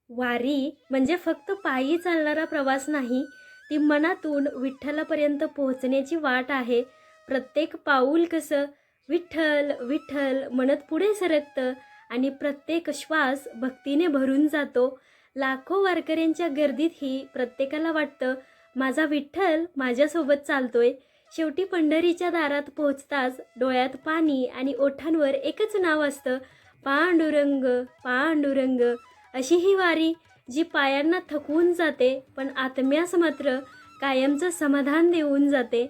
वारी म्हणजे फक्त पायी चालणारा प्रवास नाही, ती मनातून विठ्ठलापर्यंत पोहोचण्याची वाट आहे. प्रत्येक पाऊल कसं विठ्ठल विठ्ठल म्हणत पुढे सरकतं आणि प्रत्येक श्वास भक्तीने भरून जातो. लाखो वारकऱ्यांच्या गर्दीतही प्रत्येकाला वाटतं, माझा विठ्ठल माझ्यासोबत चालतोय. शेवटी पंढरीच्या दारात पोहोचताच डोळ्यात पाणी आणि ओठांवर एकच नाव असतं, पांडुरंग पांडुरंग. अशी ही वारी जी पायांना थकवून जाते पण आत्म्यास मात्र कायमचं समाधान देऊन जाते.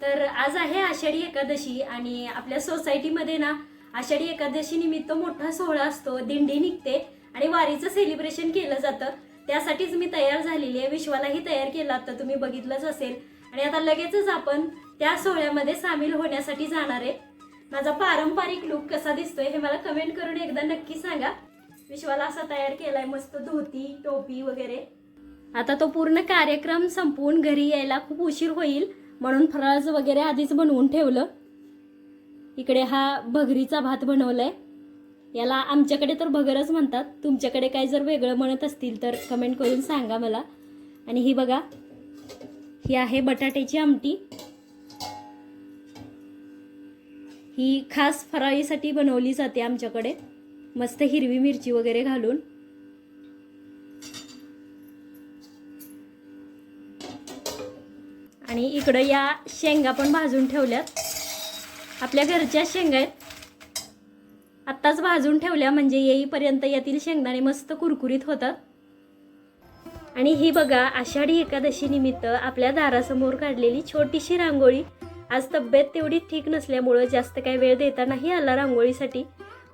तर आज आहे आषाढी एकादशी आणि आपल्या सोसायटीमध्ये ना आषाढी एकादशी निमित्त मोठा सोहळा असतो, दिंडी निघते आणि वारीचं सेलिब्रेशन केलं जातं. त्यासाठीच मी तयार झालेली आहे. विश्वालाही तयार केलं, आता तुम्ही बघितलंच असेल. आणि आता लगेचच आपण त्या सोहळ्यामध्ये सामील होण्यासाठी जाणार आहे. माझा पारंपरिक लुक कसा दिसतोय हे मला कमेंट करून एकदा नक्की सांगा. विश्वाला असा तयार केलाय, मस्त धोती टोपी वगैरे. आता तो पूर्ण कार्यक्रम संपवून घरी यायला खूप उशीर होईल म्हणून फराळ वगैरे आधीच बनवून ठेवलं. इकडे हा भगरीचा भात बनवलाय. याला आमच्याकडे तर भगरच म्हणतात, तुमच्याकडे काय जर वेगळं म्हणत असतील तर कमेंट करून सांगा मला. आणि ही बघा, ही आहे बटाट्याची आमटी. ही खास फराळीसाठी बनवली जाते आमच्याकडे, मस्त हिरवी मिरची वगैरे घालून. आणि इकडं या शेंगा पण भाजून ठेवल्यात. आपल्या घरच्या शेंगा आहेत, आत्ताच भाजून ठेवल्या म्हणजे येईपर्यंत यातील शेंगदाणे मस्त कुरकुरीत होतात. आणि ही बघा, आषाढी एकादशी निमित्त आपल्या दारासमोर काढलेली छोटीशी रांगोळी. आज तब्येत तेवढी ठीक नसल्यामुळं जास्त काही वेळ देता नाही आला रांगोळीसाठी,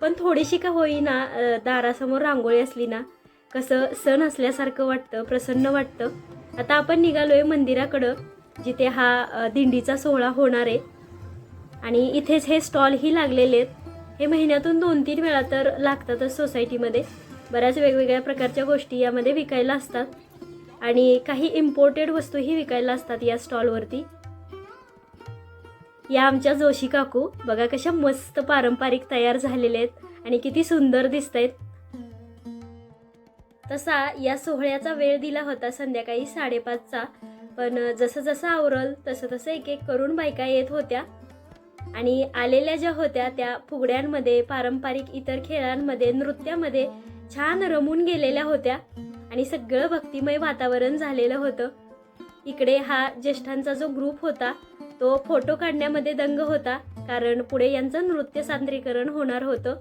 पण थोडीशी का होईना दारासमोर रांगोळी असली ना कसं सण असल्यासारखं वाटतं, प्रसन्न वाटतं. आता आपण निघालोय मंदिराकडं, जिथे हा दिंडीचा सोहळा होणार आहे. आणि इथेच हे स्टॉलही लागलेले आहेत. हे महिन्यातून 2-3 वेळा तर लागतातच सोसायटीमध्ये. बऱ्याच वेगवेगळ्या प्रकारच्या गोष्टी यामध्ये विकायला असतात आणि काही इम्पोर्टेड वस्तूही विकायला असतात या स्टॉलवरती. या आमच्या जोशी काकू बघा कशा मस्त पारंपरिक तयार झालेले आहेत आणि किती सुंदर दिसत आहेत. तसा या सोहळ्याचा वेळ दिला होता संध्याकाळी 5:30चा, पण जसं जसं आवरल तसं तसं एक एक करून बायका येत होत्या. आणि आलेल्या ज्या होत्या त्या फुगड्यांमध्ये, पारंपरिक इतर खेळांमध्ये, नृत्यामध्ये छान रमून गेलेल्या होत्या आणि सगळं भक्तिमय वातावरण झालेलं होतं. इकडे हा ज्येष्ठांचा जो ग्रुप होता तो फोटो काढण्यामध्ये दंग होता, कारण पुढे यांचं नृत्य सादरीकरण होणार होतं.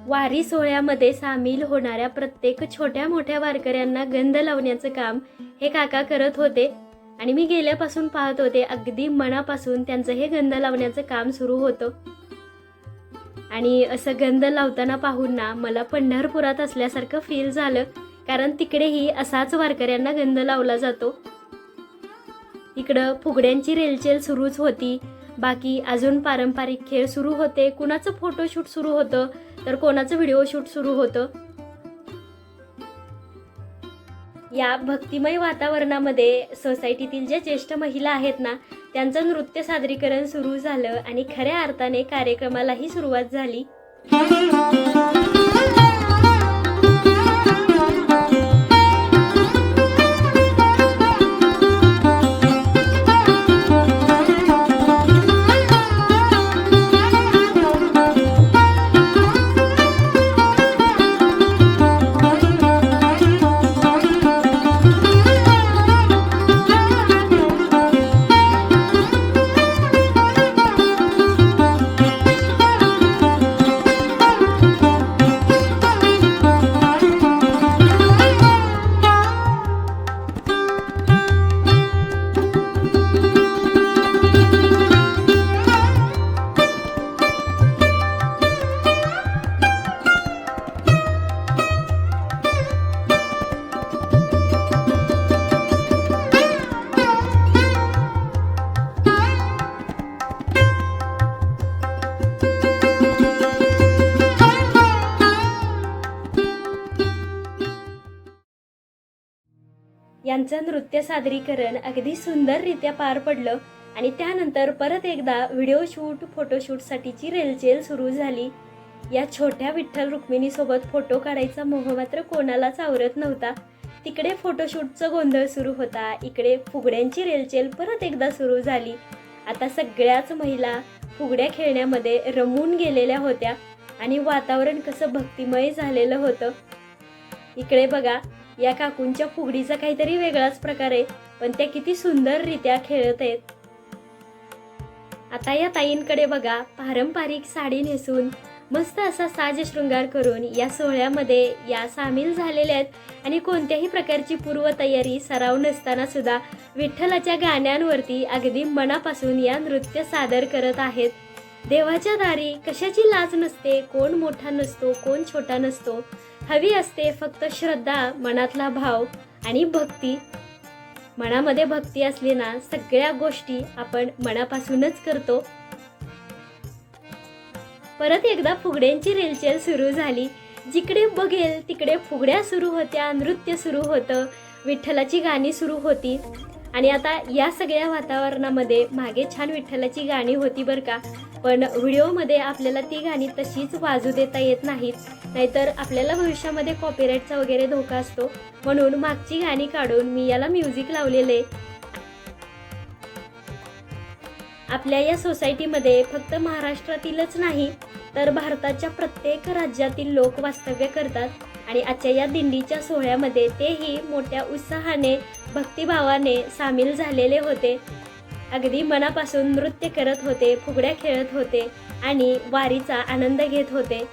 वारी सोहळ्यामध्ये सामील होणाऱ्या प्रत्येक छोट्या मोठ्या वारकऱ्यांना गंध लावण्याचं काम हे काका करत होते. आणि मी गेल्यापासून पाहत होते, अगदी मनापासून त्यांचं हे गंध लावण्याचं काम सुरू होतं. आणि असं गंध लावताना पाहून ना मला पंढरपुरात असल्यासारखं फील झालं, कारण तिकडेही असाच वारकऱ्यांना गंध लावला जातो. इकडं फुगड्यांची रेलचेल सुरूच होती, बाकी अजून पारंपरिक खेळ सुरू होते, कुणाचं फोटोशूट सुरू होतं तर कोणाचं व्हिडिओ शूट सुरू होतं. या भक्तिमय वातावरणामध्ये सोसायटीतील ज्या ज्येष्ठ महिला आहेत ना त्यांचं नृत्य सादरीकरण सुरू झालं आणि खऱ्या अर्थाने कार्यक्रमालाही सुरुवात झाली. यांचं नृत्य सादरीकरण अगदी सुंदररित्या पार पडलं आणि त्यानंतर परत एकदा व्हिडिओ शूट फोटोशूटसाठीची रेलचेल सुरू झाली. या छोट्या विठ्ठल रुक्मिणीसोबत फोटो काढायचा मोह मात्र कोणालाच आवरत नव्हता. तिकडे फोटोशूटचा गोंधळ सुरू होता, इकडे फुगड्यांची रेलचेल परत एकदा सुरू झाली. आता सगळ्याच महिला फुगड्या खेळण्यामध्ये रमून गेलेल्या होत्या आणि वातावरण कसं भक्तिमय झालेलं होतं. इकडे बघा, या काकूंच्या फुगडीचा काहीतरी वेगळाच प्रकार आहे, पण त्या किती सुंदररित्या खेळत आहेत. आता या ताईंकडे बघा, पारंपरिक साडी नेसून मस्त असा साज शृंगार करून या सोहळ्यामध्ये या सामील झालेल्या आहेत आणि कोणत्याही प्रकारची पूर्वतयारी सराव नसताना सुद्धा विठ्ठलाच्या गाण्यांवरती अगदी मनापासून या नृत्य सादर करत आहेत. देवाच्या दारी कशाची लाज नसते, कोण मोठा नसतो, कोण छोटा नसतो. हवी असते फक्त श्रद्धा, मनातला भाव आणि भक्ती. मनामध्ये भक्ती असली ना, सगळ्या गोष्टी आपण मनापासूनच करतो. परत एकदा फुगड्यांची रेलचेल सुरू झाली. जिकडे बघेल तिकडे फुगड्या सुरू होत्या, नृत्य सुरू होतं, विठ्ठलाची गाणी सुरू होती. आणि आता या सगळ्या वातावरणामध्ये मागे छान विठ्ठलाची गाणी होती बरं का, पण व्हिडिओमध्ये आपल्याला ती गाणी तशीच वाजू देता येत नाहीत, नाहीतर आपल्याला भविष्यामध्ये कॉपीराईटचा वगैरे धोका असतो. म्हणून मागची गाणी काढून मी याला म्युझिक लावलेले. आपल्या या सोसायटीमध्ये फक्त महाराष्ट्रातीलच नाही तर भारताच्या प्रत्येक राज्यातील लोक वास्तव्य करतात आणि आजच्या या दिंडीच्या सोहळ्यामध्ये तेही मोठ्या उत्साहाने, भक्तिभावाने सामील झालेले होते. अगदी मनापासून नृत्य करत होते, फुगड्या खेळत होते आणि वारीचा आनंद घेत होते.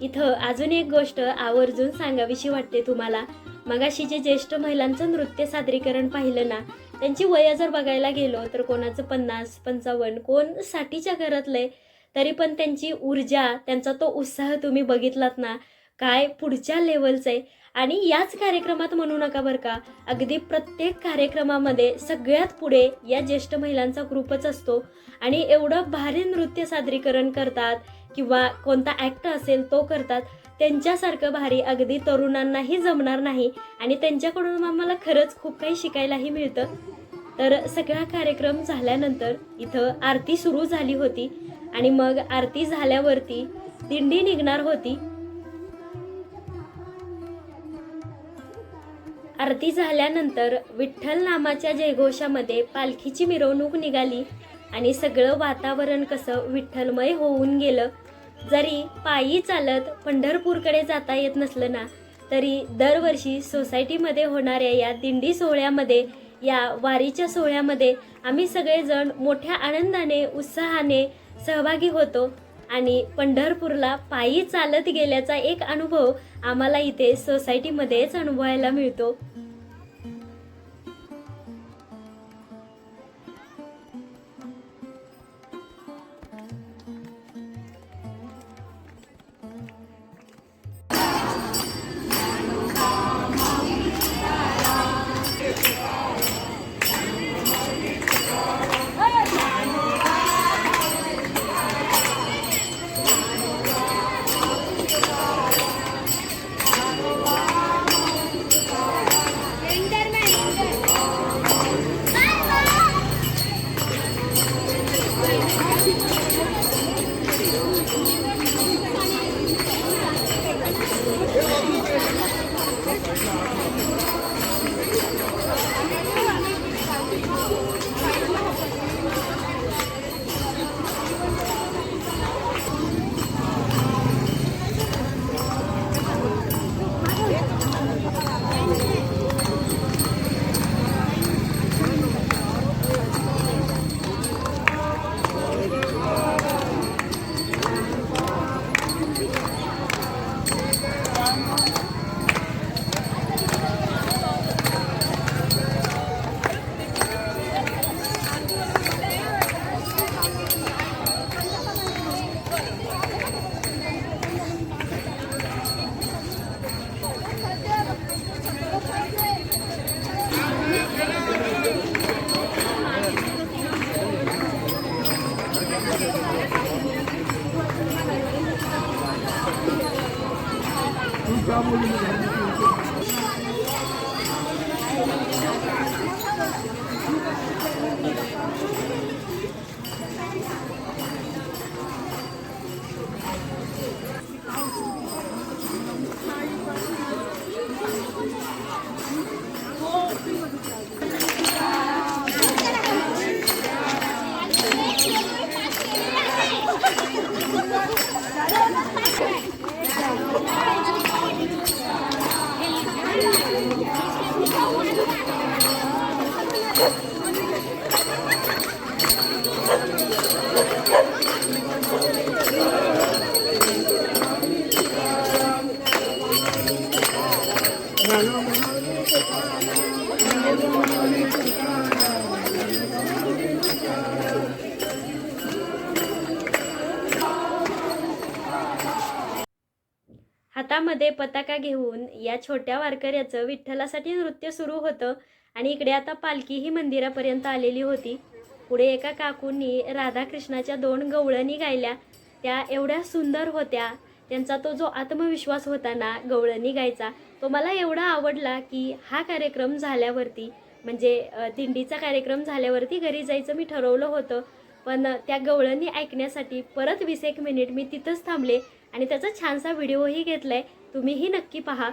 इथं अजून एक गोष्ट आवर्जून सांगावीशी वाटते तुम्हाला. मगाशी जे ज्येष्ठ महिलांचं नृत्य सादरीकरण पाहिलं ना, त्यांची वय जर बघायला गेलो तर कोणाचं 50, 55, कोण 60च्या घरातले, तरी पण त्यांची ऊर्जा, त्यांचा तो उत्साह तुम्ही बघितलात ना, काय पुढच्या लेवलचं आहे. आणि याच कार्यक्रमात म्हणू नका बरं का, अगदी प्रत्येक कार्यक्रमामध्ये सगळ्यात पुढे या ज्येष्ठ महिलांचा ग्रुपच असतो आणि एवढं भारी नृत्य सादरीकरण करतात किंवा कोणता ॲक्ट असेल तो करतात. त्यांच्यासारखं भारी अगदी तरुणांनाही जमणार नाही आणि त्यांच्याकडून आम्हाला खरंच खूप काही शिकायलाही मिळतं. तर सगळा कार्यक्रम झाल्यानंतर इथं आरती सुरू झाली होती आणि मग आरती झाल्यावरती दिंडी निघणार होती. आरती झाल्यानंतर विठ्ठल नामाच्या जयघोषामध्ये पालखीची मिरवणूक निघाली आणि सगळं वातावरण कसं विठ्ठलमय होऊन गेलं. जरी पायी चालत पंढरपूरकडे जाता येत नसलं ना, तरी दरवर्षी सोसायटीमध्ये होणाऱ्या या दिंडी सोहळ्यामध्ये, या वारीच्या सोहळ्यामध्ये आम्ही सगळेजण मोठ्या आनंदाने, उत्साहाने सहभागी होतो आणि पंढरपूरला पायी चालत गेल्याचा एक अनुभव आम्हाला इथे सोसायटीमध्येच अनुभवायला मिळतो. हातामध्ये पताका घेऊन या छोट्या वारकऱ्याचं विठ्ठलासाठी नृत्य सुरू होतं आणि इकडे आता पालखीही मंदिरापर्यंत आलेली होती. पुढे एका काकूंनी राधाकृष्णाच्या 2 गवळणी गायल्या. त्या एवढ्या सुंदर होत्या. त्यांचा तो जो आत्मविश्वास होता ना गवळणी गायचा, तो मला एवढा आवडला की हा कार्यक्रम झाल्यावरती म्हणजे दिंडीचा कार्यक्रम झाल्यावरती घरी जायचं मी ठरवलं होतं. पण त्या गवळणी ऐकण्यासाठी परत 20 मिनिट मी तिथंच थांबले आणि त्याचा छानसा व्हिडिओही घेतलाय. तुम्हीही नक्की पहा.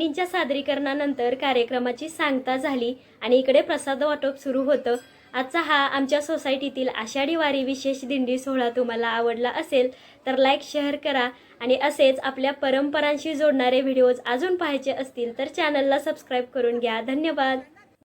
मुलींच्या सादरीकरणानंतर कार्यक्रमाची सांगता झाली आणि इकडे प्रसाद वाटप सुरू होतं. आजचा हा आमच्या सोसायटीतील आषाढी वारी विशेष दिंडी सोहळा तुम्हाला आवडला असेल तर लाईक शेअर करा आणि असेच आपल्या परंपरांशी जोडणारे व्हिडिओज अजून पाहायचे असतील तर चॅनलला सबस्क्राईब करून घ्या. धन्यवाद.